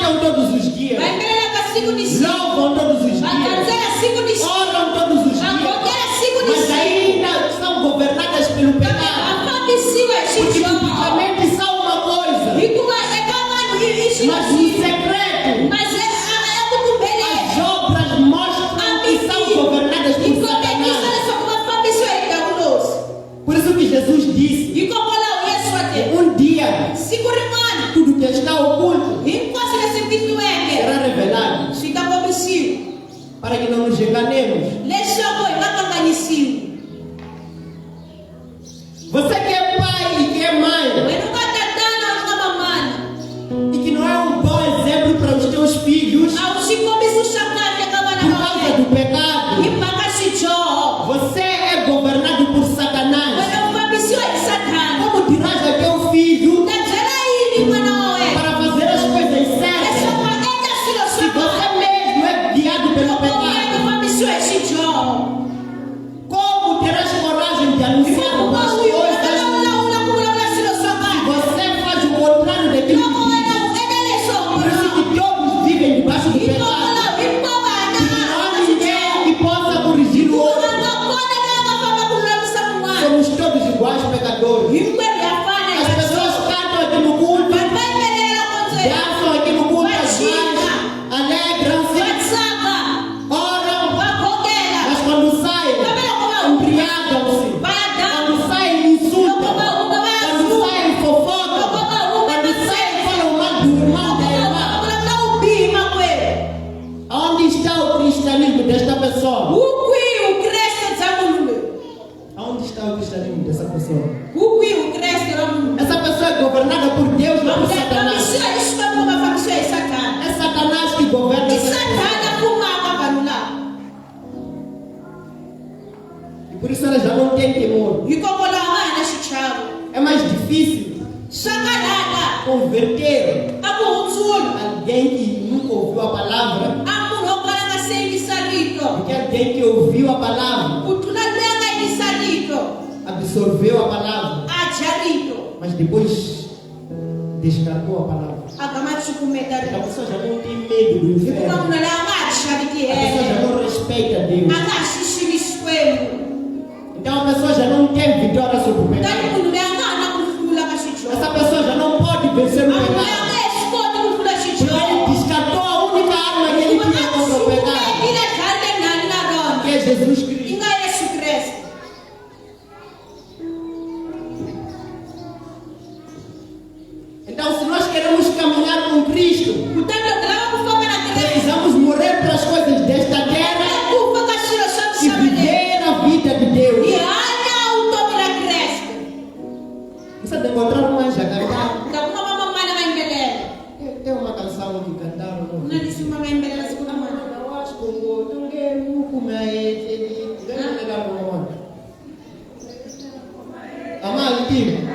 Cantam todos os dias. Louvam todos os dias. Oram todos os dias. Mas ainda são governadas pelo pecado. Porque publicamente são uma coisa. Mas no secreto, as obras mostram que são governadas por Satanás. Por isso que Jesus disse: um dia, tudo que está oculto será revelado. Para que não nos enganemos. Você que é pai e que é mãe, e que não é um bom exemplo para os teus filhos por causa do pecado, você é governado por Satanás. Como dirás a teu filho para fazer as coisas certas se você mesmo é guiado pelo pecado? Como terás coragem de anunciar algumas coisas se você faz o contrário daquilo que diz? Por isso que todos vivem debaixo do pecado. Não há ninguém que possa corrigir o outro. Somos todos iguais pecadores. As pessoas cantam aqui no culto, dançam aqui no culto, alegram-se, oram, mas quando saem, embriagam-se. Quando saem, insultam. Quando saem, fofocam. Quando saem, falam mal do irmão, da irmã. Onde está o cristianismo desta pessoa? Onde está o cristianismo dessa pessoa? Essa pessoa é governada por Deus ou por Satanás? É Satanás que governa essa pessoa. E por isso ela já não tem temor. É mais difícil converter alguém que nunca ouviu a palavra do que alguém que ouviu a palavra, absorveu a palavra, mas depois descartou a palavra. A pessoa já não tem medo do inferno. A pessoa já não respeita Deus. Então a pessoa já não tem vitória sobre o pecado. Essa pessoa já não pode vencer o pecado. Porque ele descartou a única arma que ele tinha contra o pecado, que é Jesus Cristo. Então, se nós queremos caminhar com Cristo, precisamos morrer para as coisas desta terra e viver a vida de Deus. Você tem encontrar uma já cantar? Tem uma canção que cantaram. Eu acho que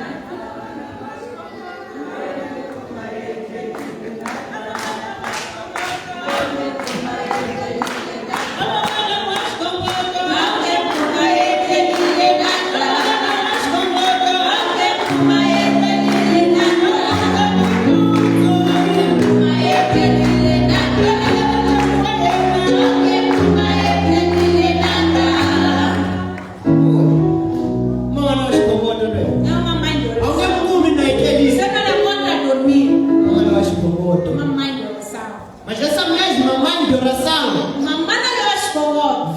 mas essa mesma mãe de oração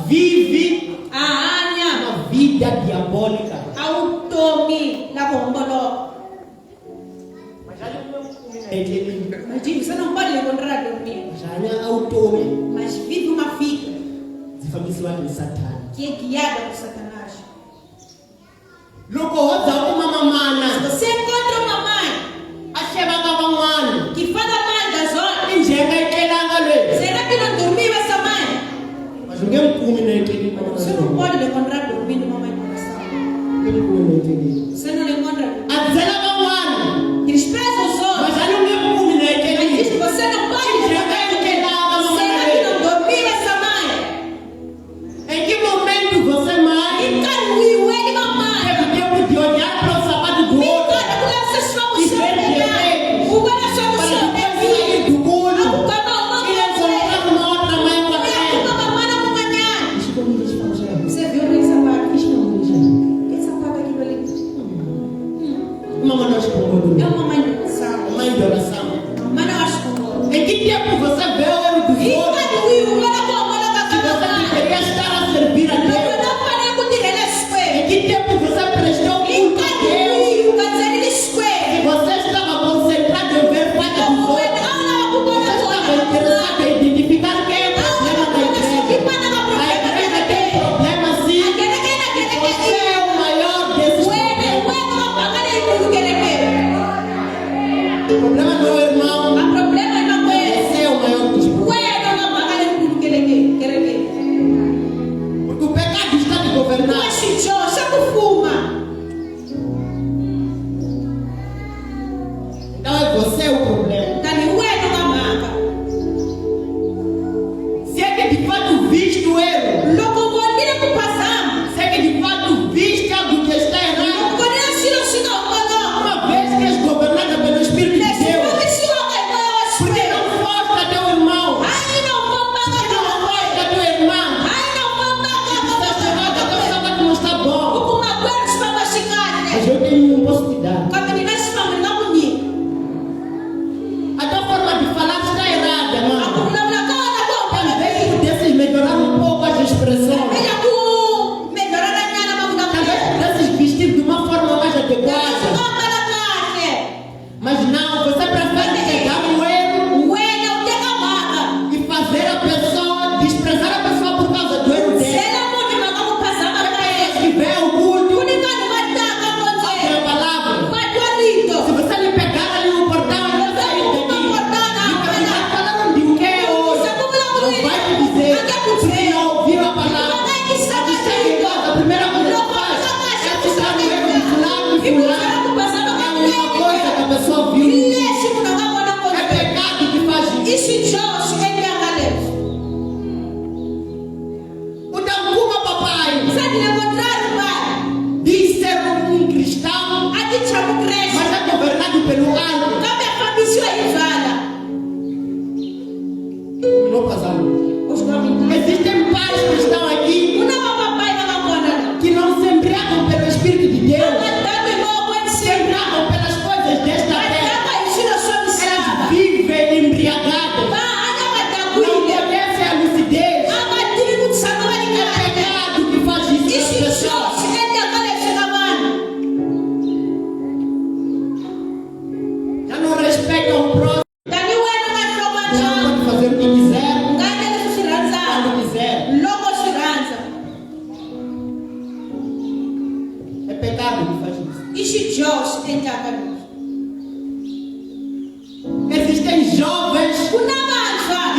vive uma vida diabólica. Mas já Você não pode encontrar dormir, mas vive uma vida de Satã, que é guiada por Satanás. Você encontra uma mãe que fala mal das outras, será que não dormiu essa mãe? Você não pode encontrar dormindo uma mãe de oração. Você não encontra. Eles prezam os outros. Mas diz que você não pode. Será que não dormiu essa mãe? Em que momento você, mãe, teve tempo de olhar para o sapato do outro e ver defeitos para depois sair do culto O problema não é o irmão. A problema é não é. Esse é o maior dos problemas. Porque o pecado está de governar. Então é você o problema. Se é que de fato viste o erro, se é que de fato viste algo que está errado, uma vez que és governada pelo Espírito de Deus, porque não mostra teu irmão, não mostra tua irmã, está chamada, então sabe que não está bom. Mas eu tenho um posso cuidar. A tua forma de falar está errada, irmão. Talvez pudesses melhorar um pouco as expressões. Talvez pudesses vestir de uma forma mais adequada. Mas não, você prefere pegar um erro e fazer a pessoa, desprezar a pessoa por causa do erro dela. Que vê o culto, ouve a palavra. Se você lhe pegar ali no portão, ele vai sair daqui. E perguntar, falaram de o que hoje? Não vai te dizer, porque não ouviu a palavra. Você chega em casa, a primeira coisa que faz é ficar no erro de fulano e fulano. É uma coisa que a pessoa viu. É pecado que faz isso. O Dancuma papai diz ser um cristão, mas é governado pelo alto. Não passaram. Existem pais que estão aqui que não se embriagam pelo Espírito de Deus, se embriagam pelas coisas desta terra. Elas vivem embriagadas, não conhecem a lucidez. É pecado que faz isso com as pessoas. Já não respeitam o próximo, já não pode fazer o que quiser, quando quiser. É pecado que faz isso. Existem jovens que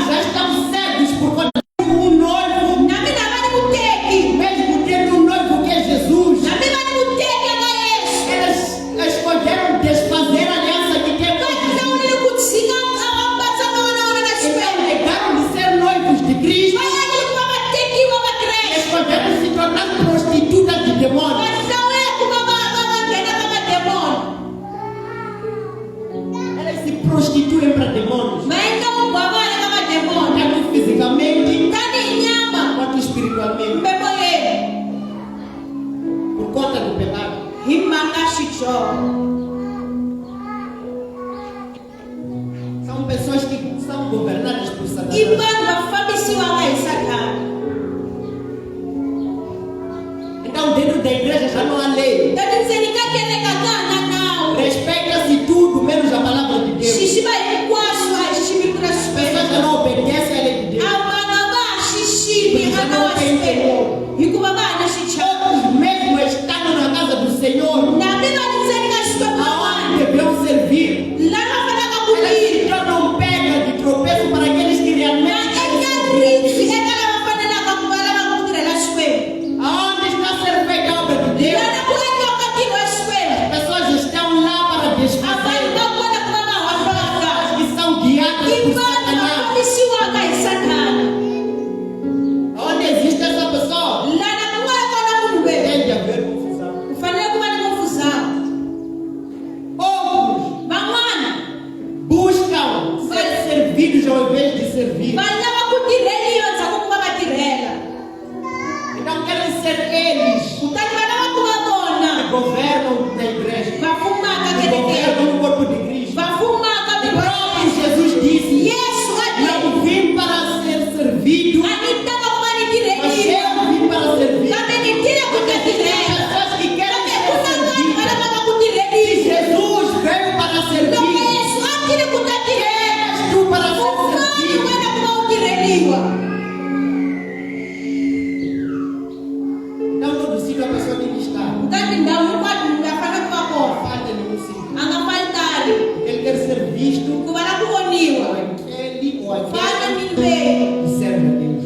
já estão cegos por conta de um noivo, mesmo tendo um noivo que é Jesus. Eles escolheram desfazer a aliança que tem com Jesus. Então negaram de ser noivos de Cristo. Escolheram se tornar prostitutas de demônios. Elas se prostituem para demônios, tanto fisicamente quanto espiritualmente, por conta do pecado. São pessoas que são governadas por Satanás. Então dentro da igreja já não há lei. Respeita-se tudo menos a palavra de Deus. As pessoas já não obedecem à lei de Deus. Outros mesmo estando na casa do Senhor, aonde devemos servir, elas se tornam pedra de tropeço para aqueles que realmente querem servir. Aonde está sendo feita a obra de Deus, as pessoas estão lá para desfazer, que são guiadas por Satanás. Onde existe essa pessoa, tem de haver confusão. Outros buscam ser servidos ao invés de servir. Então querem ser eles que governam na igreja, que governam no corpo de Cristo. O próprio Jesus disse: não vim para ser servido, mas eu vim para servir. Tem pessoas que querem ser servidas. E Jesus veio para servir. És tu para ser servido. visto ou aquele ou aquele que serve a Deus.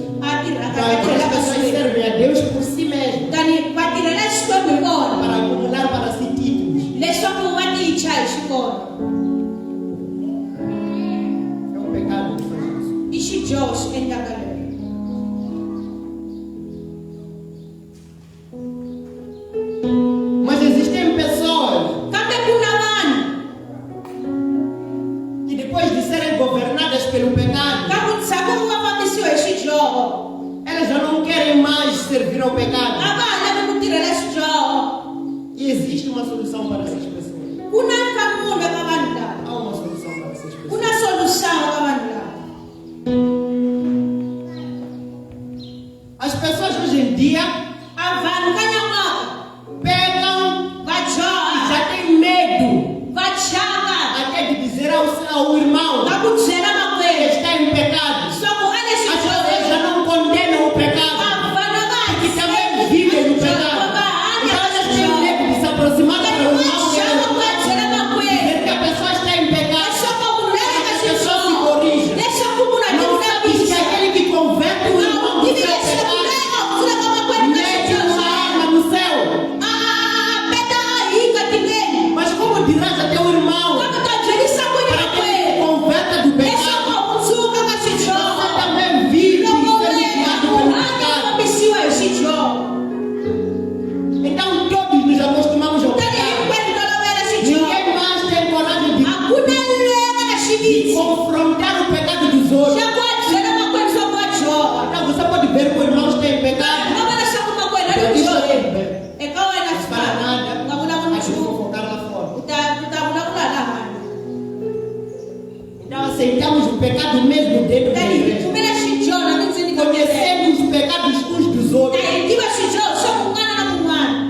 Então, as pessoas servem a Deus por si mesmo, para acumular para si títulos. É um pecado que faz isso. Mas existem pessoas que depois de serem governadas pelo pecado, elas já não querem mais servir ao pecado. E existe uma solução para essas pessoas. Há uma solução para essas pessoas. As pessoas hoje em dia pegam e já têm medo até de dizer ao irmão que está em pecado. As pessoas já não condenam o pecado, que também vivem no pecado. Então elas têm medo de se aproximar do irmão e dizer que a pessoa está em pecado, para que a pessoa se corrija. Não sabes que aquele que converte o irmão do seu pecado mete uma arma no céu. Mas como dirás a teu irmão para que ele se converta do pecado? Você também vive sendo guiado pelo pecado. Então todos nos acostumamos ao pecado. Ninguém mais tem coragem de confrontar o pecado dos outros. Então você pode ver que o irmão está em pecado. Não para nada. Acho que vou focar lá fora. Então aceitamos o pecado mesmo dentro da igreja. Conhecemos os pecados uns dos outros.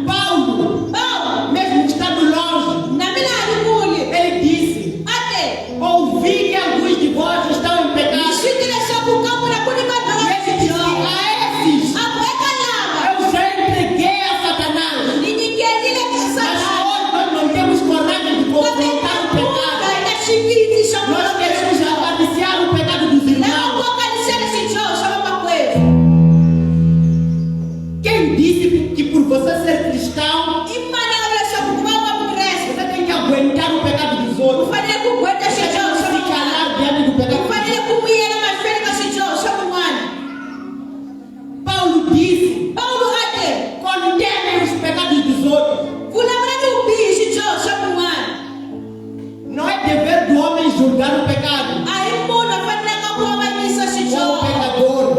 Paulo, mesmo estando longe, ele disse: ouvi que alguns de vós estão em pecado. E ele disse: a esses eu já entreguei a Satanás. Mas hoje nós não temos coragem de confrontar o pecado. Nós queremos acariciar o pecado dos irmãos. Quem disse que por você ser cristão você tem que aguentar o pecado dos outros? Você tem que se calar diante do pecado dos outros. Paulo disse: condenem os pecados dos outros. Não é dever do homem julgar o pecado ou o pecador,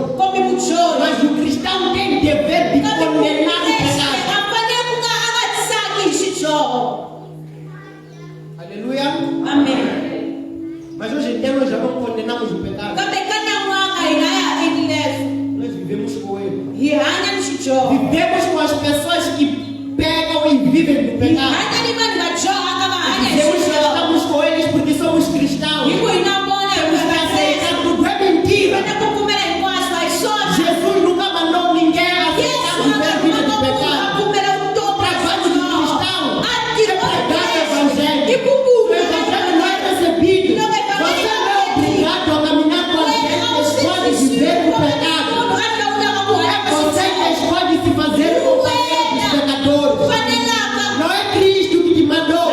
mas o cristão tem dever de condenar o pecado. Aleluia. Amém. Mas hoje em dia nós já não condenamos o pecado. Nós vivemos com ele. Vivemos com as pessoas que pegam e vivem do pecado. Dizemos que estamos com eles porque somos cristãos. Temos que aceitar tudo. É mentira. Jesus nunca mandou ninguém aceitar viver vida do pecado. O trabalho do cristão é pregar o evangelho. O evangelho não é recebido. Você não é obrigado a caminhar com a gente que escolhe viver no pecado. É você que escolhe se fazer companheiro dos pecadores. Não é Cristo que te mandou.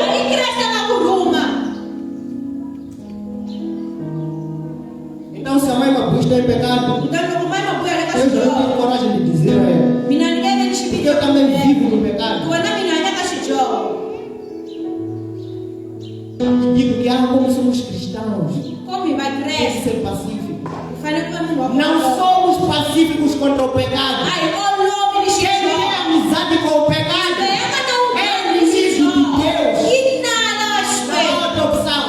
Então se a mãe Mabu está em pecado, eu já não tenho coragem de dizer a ela, porque eu também vivo no pecado. Eu digo que como somos cristãos, tem que ser pacífico. Não somos pacíficos contra o pecado. Quem tem amizade com o pecado é inimigo de Deus. Não há outra opção.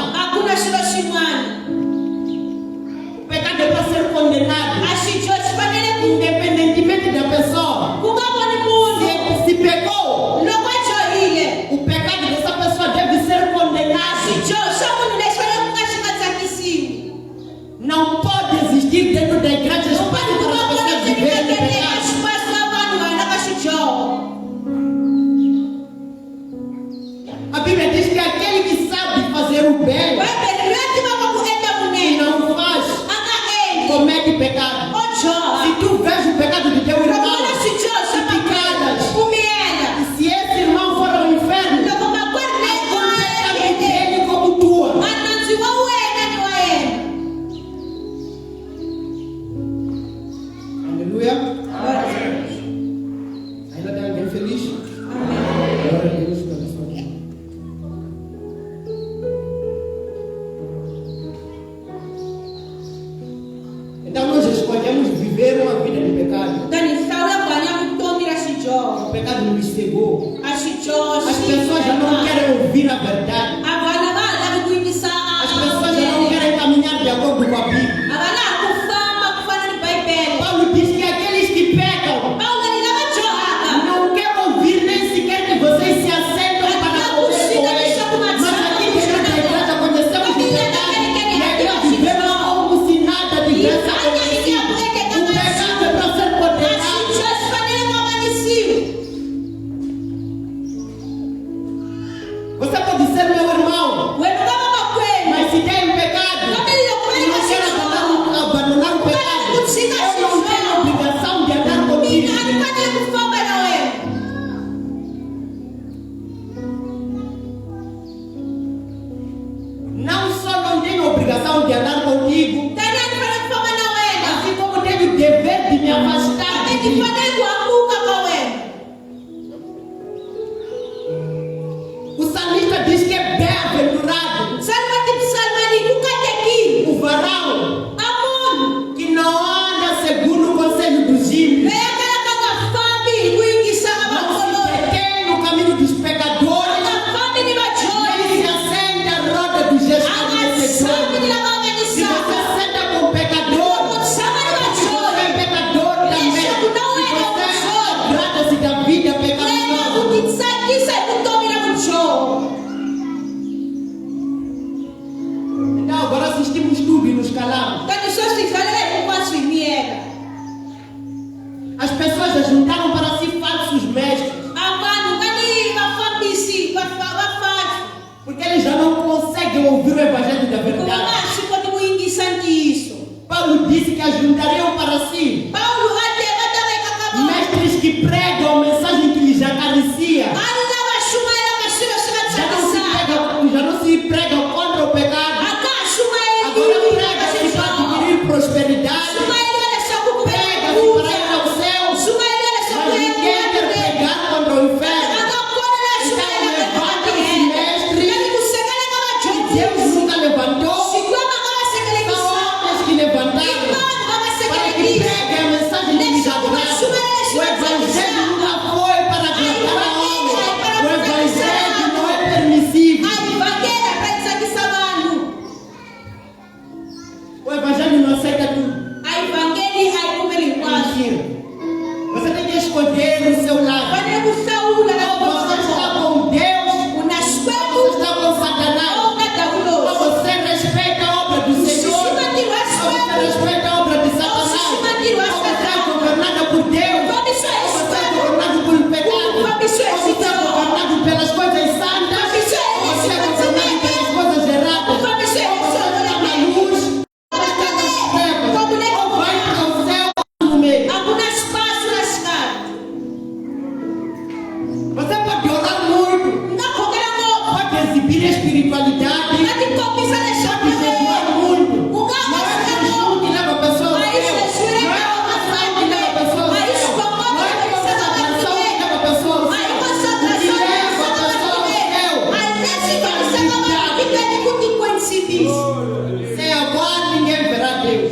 O pecado é para ser condenado, independentemente da pessoa. Se pecou, o pecado dessa pessoa deve ser condenado. Não pode existir dentro da igreja espaço para as pessoas viverem no pecado. ouvir a verdade. As pessoas já não querem caminhar de acordo com a Bíblia. Paulo diz que aqueles que pecam não querem ouvir nem sequer que vocês se assentam para ouvir com eles. Mas aqui dentro da igreja conhecemos de verdade e aqui vivemos como se nada tivesse acontecido. O pecado é para ser condenado. Você pode ser meu irmão, mas se tem pecado e não quer abandonar o pecado, eu não tenho obrigação de andar contigo. Não só não tenho obrigação de andar contigo, assim como tenho o dever de me afastar de ti. O salmista diz que é bem-aventurado o varão que não anda segundo o conselho dos ímpios, não se detém no caminho dos pecadores, nem se assenta à roda dos escarnecedores. Se você senta com pecador, você é pecador também. Se você agrada-se da vida pecaminosa. Então agora assistimos tudo e nos calamos. As pessoas ajuntaram para si falsos mestres, porque eles já não conseguem ouvir o evangelho da verdade. Paulo disse que ajuntariam para si mestres que pregam a mensagem que lhes acaricia. Já não se prega contra o pecado. Agora prega-se para adquirir prosperidade. Prega-se para ir ao céu. Mas ninguém quer pregar contra o inferno. Então levantem-se mestres que Deus nunca levantou. São homens que levantaram para que preguem a mensagem que lhes agrada. O evangelho nunca foi para agradar a homem. O evangelho não é permissivo. O evangelho não aceita tudo. Mentira. Você tem que escolher o seu lado. Ou você está com Deus, ou você está com Satanás. Ou você respeita a obra do Senhor, ou você respeita a obra de Satanás. Ou você é governado por Deus, ou você é governado pelo pecado, ou você é governado pelas coisas santas, ou você é governado pelas coisas erradas. Ou você está na luz, ou está nas trevas, ou vai para o céu no meio. Você pode orar muito, pode exibir espiritualidade, pode jejuar muito. Não é jejum que leva a pessoa ao céu, não é oração que leva a pessoa ao céu, não é consagração que leva a pessoa ao céu. O que leva a pessoa ao céu, sem a qual ninguém verá Deus.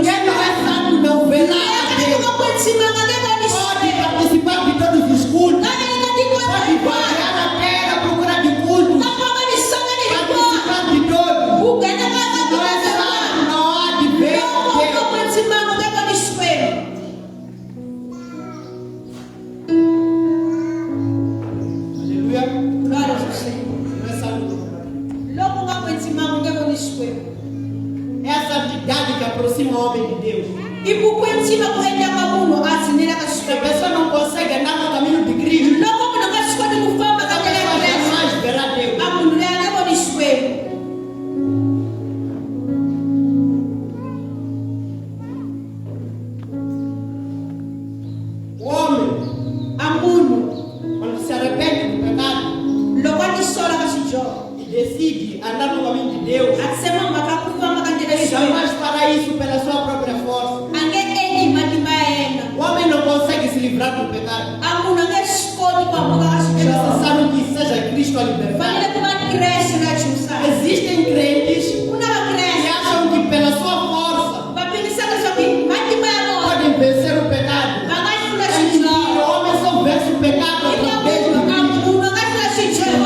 Quem não é santo não verá a Deus. Pode participar de todos os cultos, pode vagar a terra à procura de cultos, participar de todos. Não é santo, não há de ver Deus. Aleluia. Não é santo. É a santidade que aproxima o homem de Deus. Se a pessoa não consegue andar no caminho de Cristo, a pessoa jamais verá Deus. O homem, quando se arrepende do pecado e decide andar no caminho de Deus, ele jamais fará isso pela sua própria força. O homem não consegue se livrar do pecado. É necessário que seja Cristo a libertar. Existem crentes que acham que pela sua força podem vencer o pecado. É mentira. O homem só vence o pecado através de Cristo.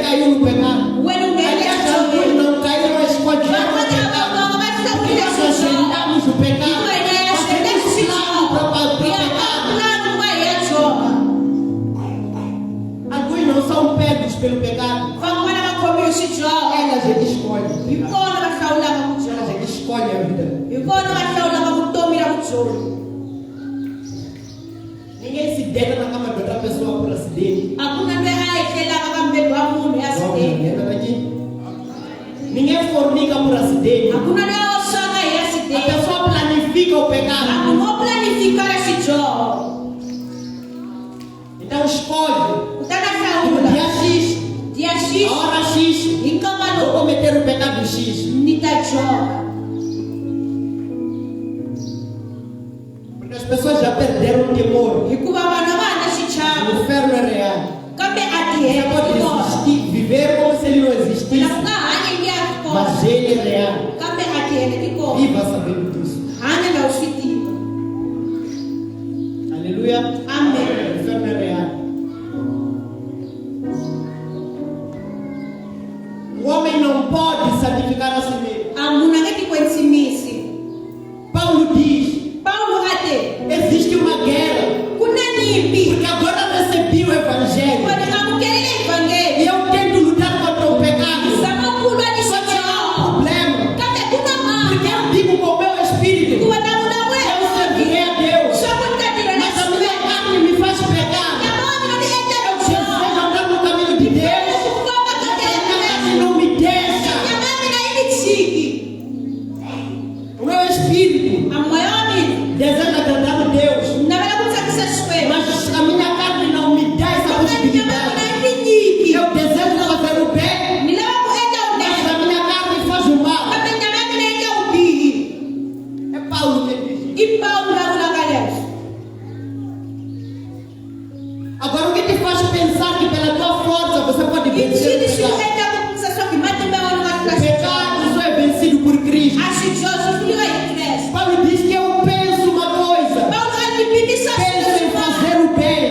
caiu no pecado. Aliás, alguns não caíram, mas continuaram no pecado. Porque nós ajeitamos o pecado. Nós temos plano para o pecado. Alguns não são pegos pelo pecado. Elas é que escolhem. Elas é que escolhem a vida. Ninguém se deita na cama de outra pessoa por acidente. Ninguém fornica por acidente. A pessoa planifica o pecado. Então escolhe. Dia X, a hora X, vou cometer o pecado X. Porque as pessoas já perderam o temor. O inferno é real. Você pode existir, viver como se ele não existisse. Mas ele é real. Viva sabendo disso. Aleluia. Amém. O inferno é real. O homem não pode santificar a si mesmo. Paulo diz: existe uma guerra. Porque agora recebi o Evangelho. E eu tento lutar contra o pecado. Só que há um problema. Porque eu digo com o meu espírito: eu servirei a Deus. Mas a minha carne me faz pecar. Eu desejo andar no caminho de Deus. Mas a minha carne não me deixa. O meu espírito deseja agradar a Deus. Mas a minha carne não me dá essa possibilidade. Eu desejo fazer o bem, mas a minha carne faz o mal. É Paulo que diz. Agora o que te faz pensar que pela tua força você pode vencer o pecado? O pecado só é vencido por Cristo. Paulo diz que eu penso uma coisa, penso em fazer o bem,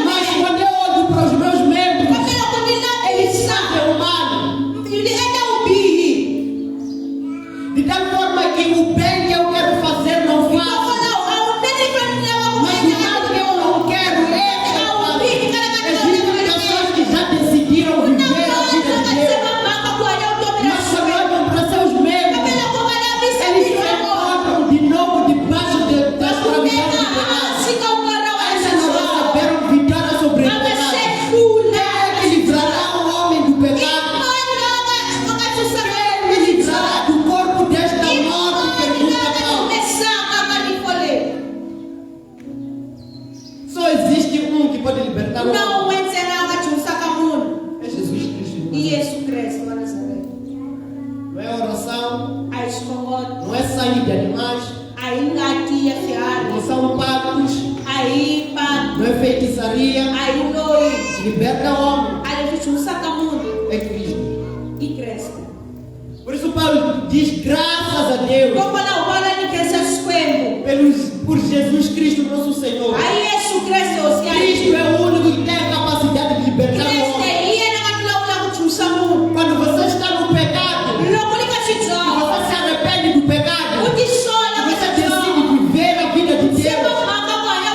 mas quando eu olho para os meus membros, eles sabem o mal. De tal forma que o bem que eu quero fazer não faço, mas o mal que eu não quero eu faço. Existem pessoas que já decidiram viver a vida de Deus, mas quando olham para seus membros, eles se encontram de novo debaixo da escravidão do pecado. Ainda não receberam vitória sobre o pecado. Quem é que livrará o homem do pecado? Quem me livrará do corpo desta morte? Pergunta Paulo. Só existe um que pode libertar o homem. É Jesus Cristo. Não é oração, não é sangue de animais, não são pactos, não é feitiçaria. Liberta o homem. É Cristo. Por isso Paulo diz: graças a Deus por Jesus Cristo nosso Senhor. Cristo é o único que tem a capacidade de libertar o homem. Quando você está no pecado, você se arrepende do pecado, você decide viver a vida de Deus,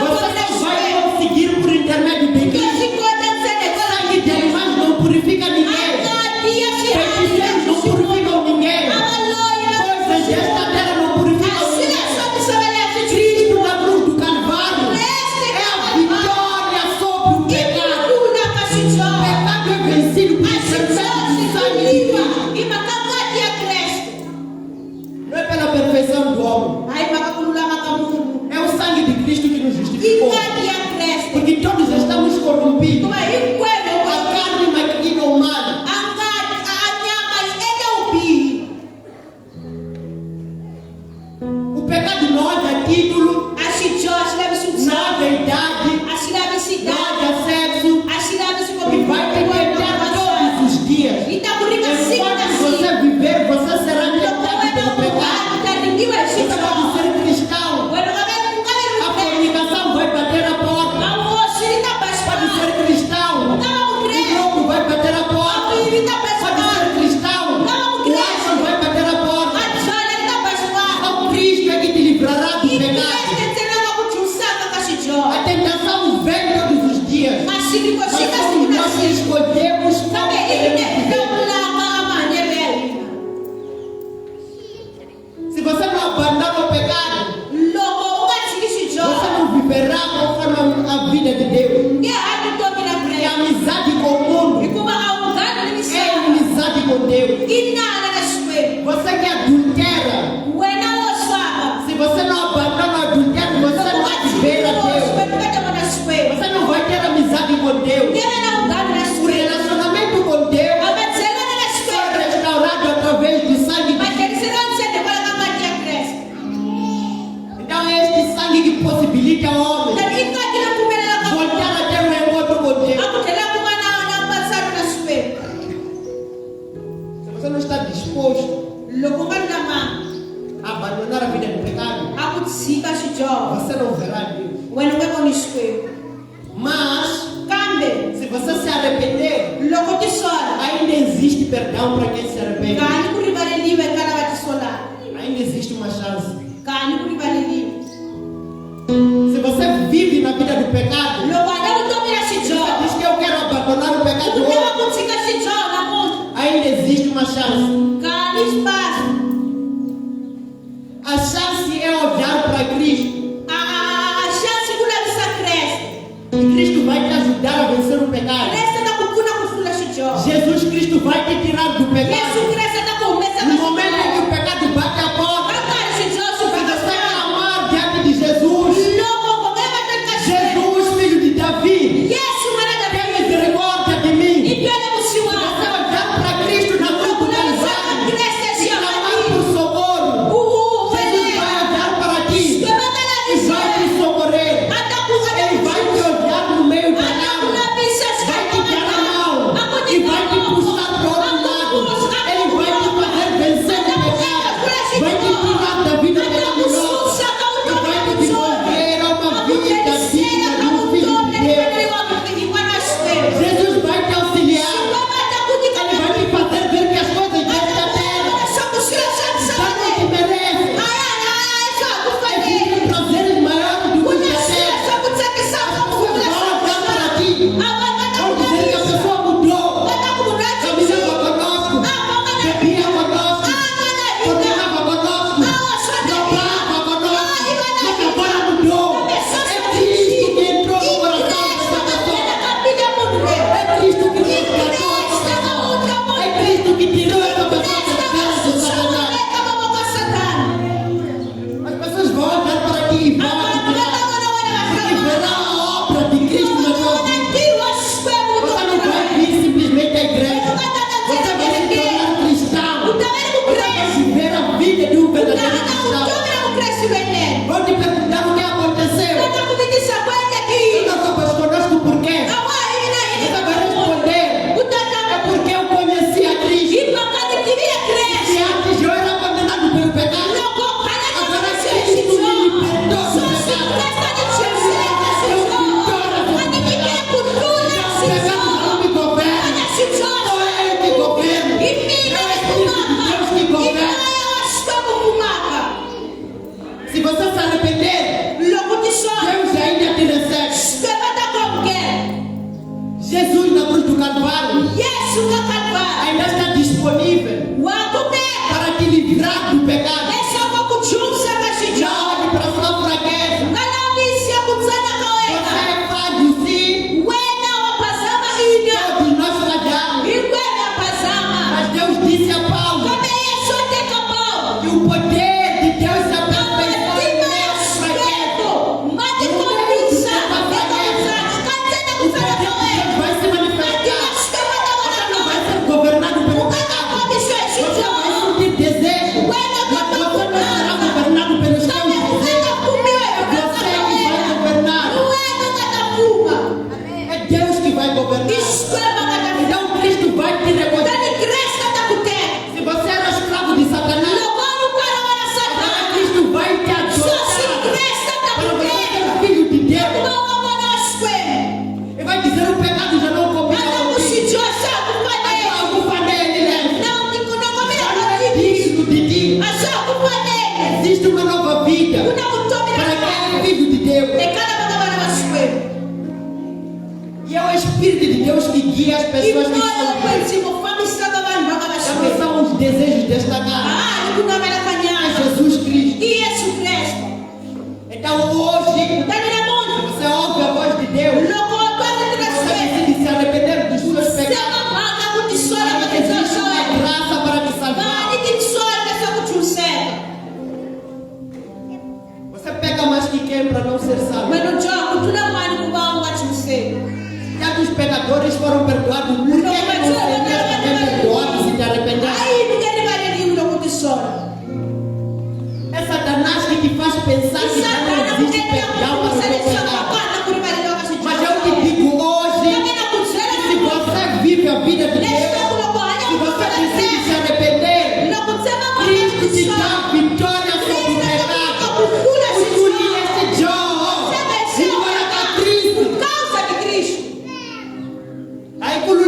você só vai conseguir por intermédio de Cristo. Sangue de animais não purifica ninguém. Feiticeiros não purificam ninguém. Coisas desta terra não purificam ninguém. Cristo na cruz do Calvário é a vitória sobre o pecado. O pecado é vencido por intermédio de sangue. Não é pela perfeição do homem. É o sangue de Cristo que nos justificou. Porque todos estamos corrompidos. A carne maligna humana. O pecado não é título, não é idade, não é sexo. E vai te pegar todos os dias. Deus. Você que adultera, se você não abandona o adultério, você não vai ver a Deus. Você não vai ter amizade com Deus. O relacionamento com Deus é restaurado através do sangue de Jesus. Então é este sangue que possibilita ao homem voltar a ter um encontro com Deus. Se você não está disposto a abandonar a vida do pecado, você não verá Deus. Mas se você se arrepender, ainda existe perdão para quem se arrepende. Ainda existe uma chance. Se você vive na vida do pecado, você diz que eu quero abandonar o pecado hoje, ainda existe uma chance. A chance é olhar para Cristo. E Cristo vai te ajudar a vencer o pecado. Jesus Cristo vai te tirar do pecado. No momento em que o pecado bate a porta, se você clamar diante de Jesus, Jesus, filho de Davi, tem misericórdia de mim. Se você olhar para Cristo na cruz do Calvário e clamar por socorro, Jesus vai olhar para ti e vai te socorrer. Ele vai te olhar no meio da água, vai te dar a mão e vai te puxar para o outro lado. Ele vai te fazer vencer o pecado, vai te tirar da vida pecaminosa e vai te devolver a uma vida digna de um filho de Deus. Jesus vai te auxiliar. Ele vai te fazer ver que as coisas desta terra já não te merecem. Existem prazeres maiores do que os da terra. Vão olhar para ti, vão dizer que a pessoa mudou, caminhava conosco, bebia conosco, tornava conosco, roubava conosco, mas agora mudou. É Cristo que entrou no coração dessa pessoa. É Cristo que resgatou essa pessoa. É Cristo que tirou essa pessoa das garras do Satanás. As pessoas vão olhar para ti e vão admirar, porque verá a obra de Cristo na tua vida. Você não vai vir simplesmente à igreja. Você vai se tornar cristão. Você vai viver a vida de um verdadeiro cristão. Vão te perguntar o que aconteceu. Tu não estavas conosco por quê? Você vai responder: é porque eu conheci a Cristo. Se antes eu era condenado pelo pecado, agora Cristo me libertou do pecado. Eu não me governo. Sou eu que governo. É o Espírito de Deus que governa. Se você se arrepender, Deus ainda te recebe. Jesus na cruz do Calvário ainda está disponível para te livrar do pecado. Já olhe para a sua fraqueza. Você é falho, sim. Todos nós falhamos. Mas Deus disse a Paulo que o poder de Deus se aperfeiçoa em meus fraquezas. O poder de Deus vai se manifestar. Você não vai ser governado pelo pecado. Você vai sentir desejo, mas você não será governado pelos teus desejos. Você é que vai governar. É Deus que vai governar. Então Cristo vai te reconhecer. Se você era escravo de Satanás, agora Cristo vai te adotar para você ser filho de Deus. E vai dizer: o pecado já não combina comigo. A culpa dele, né? Já não é digno de ti. Existe uma nova vida para quem é filho de Deus. E é o Espírito de Deus que guia as pessoas que estão já não são os desejos desta carne. É Jesus Cristo. Então hoje, você ouve a voz de Deus, você decide se arrepender dos seus pecados. Existe uma graça haikulu